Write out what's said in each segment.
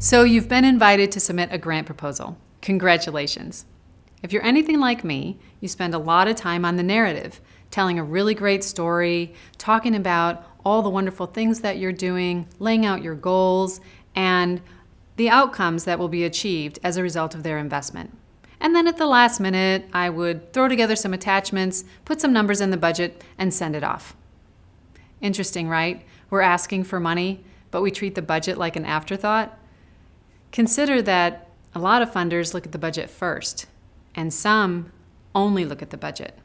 So you've been invited to submit a grant proposal. Congratulations. If you're anything like me, you spend a lot of time on the narrative, telling a really great story, talking about all the wonderful things that you're doing, laying out your goals, and the outcomes that will be achieved as a result of their investment. And then at the last minute, I would throw together some attachments, put some numbers in the budget, and send it off. Interesting, right? We're asking for money, but we treat the budget like an afterthought. Consider that a lot of funders look at the budget first, and some only look at the budget.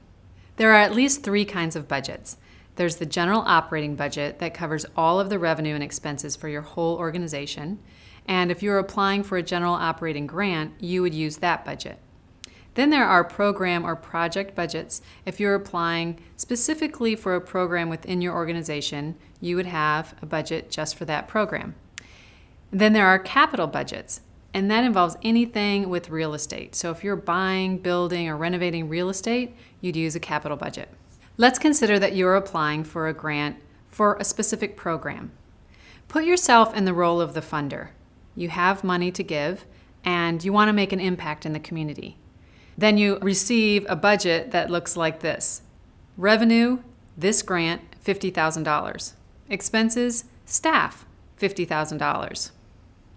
There are at least 3 kinds of budgets. There's the general operating budget that covers all of the revenue and expenses for your whole organization. And if you're applying for a general operating grant, you would use that budget. Then there are program or project budgets. If you're applying specifically for a program within your organization, you would have a budget just for that program. Then there are capital budgets, and that involves anything with real estate. So if you're buying, building, or renovating real estate, you'd use a capital budget. Let's consider that you're applying for a grant for a specific program. Put yourself in the role of the funder. You have money to give, and you want to make an impact in the community. Then you receive a budget that looks like this. Revenue, this grant, $50,000. Expenses, staff, $50,000.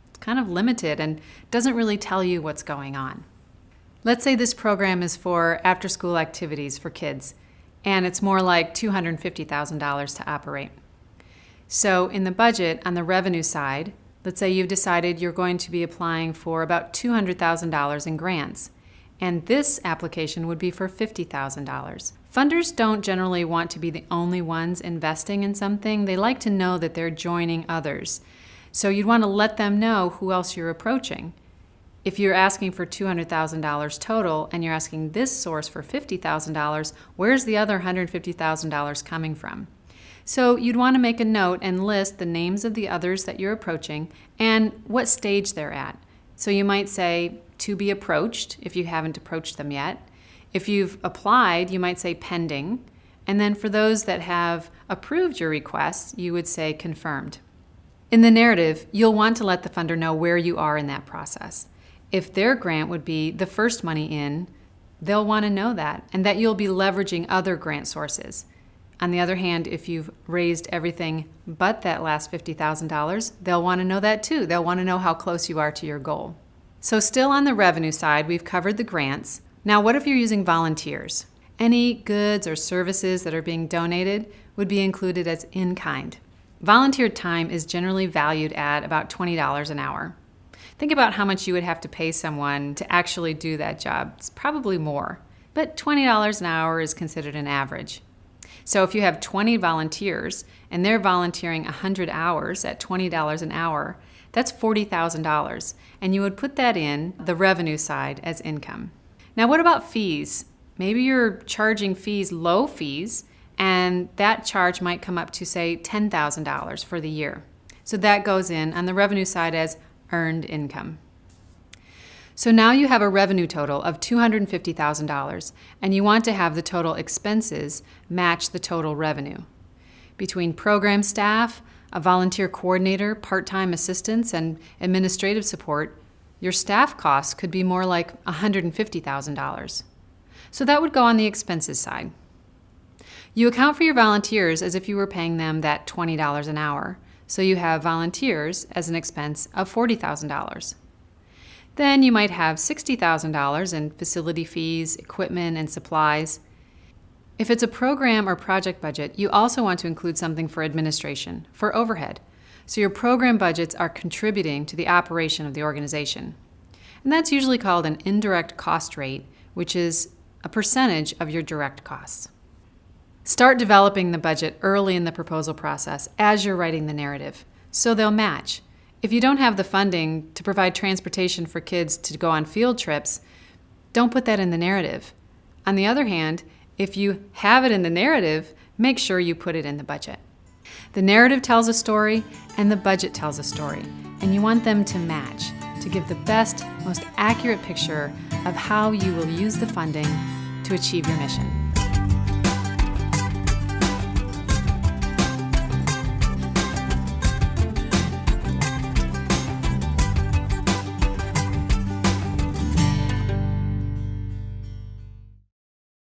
It's kind of limited and doesn't really tell you what's going on. Let's say this program is for after-school activities for kids, and it's more like $250,000 to operate. So in the budget, on the revenue side, let's say you've decided you're going to be applying for about $200,000 in grants, and this application would be for $50,000. Funders don't generally want to be the only ones investing in something. They like to know that they're joining others. So you'd want to let them know who else you're approaching. If you're asking for $200,000 total and you're asking this source for $50,000, where's the other $150,000 coming from? So you'd want to make a note and list the names of the others that you're approaching and what stage they're at. So you might say to be approached if you haven't approached them yet. If you've applied, you might say pending. And then for those that have approved your requests, you would say confirmed. In the narrative, you'll want to let the funder know where you are in that process. If their grant would be the first money in, they'll want to know that, and that you'll be leveraging other grant sources. On the other hand, if you've raised everything but that last $50,000, they'll want to know that too. They'll want to know how close you are to your goal. So still on the revenue side, we've covered the grants. Now, what if you're using volunteers? Any goods or services that are being donated would be included as in-kind. Volunteer time is generally valued at about $20 an hour. Think about how much you would have to pay someone to actually do that job. It's probably more, but $20 an hour is considered an average. So if you have 20 volunteers and they're volunteering 100 hours at $20 an hour, that's $40,000, and you would put that in the revenue side as income. Now what about fees? Maybe you're charging fees, low fees, and that charge might come up to, say, $10,000 for the year. So that goes in on the revenue side as earned income. So now you have a revenue total of $250,000, and you want to have the total expenses match the total revenue. Between program staff, a volunteer coordinator, part-time assistants, and administrative support, your staff costs could be more like $150,000. So that would go on the expenses side. You account for your volunteers as if you were paying them that $20 an hour, so you have volunteers as an expense of $40,000. Then you might have $60,000 in facility fees, equipment, and supplies. If it's a program or project budget, you also want to include something for administration, for overhead. So your program budgets are contributing to the operation of the organization. And that's usually called an indirect cost rate, which is a percentage of your direct costs. Start developing the budget early in the proposal process as you're writing the narrative, so they'll match. If you don't have the funding to provide transportation for kids to go on field trips, don't put that in the narrative. On the other hand, if you have it in the narrative, make sure you put it in the budget. The narrative tells a story and the budget tells a story, and you want them to match to give the best, most accurate picture of how you will use the funding to achieve your mission.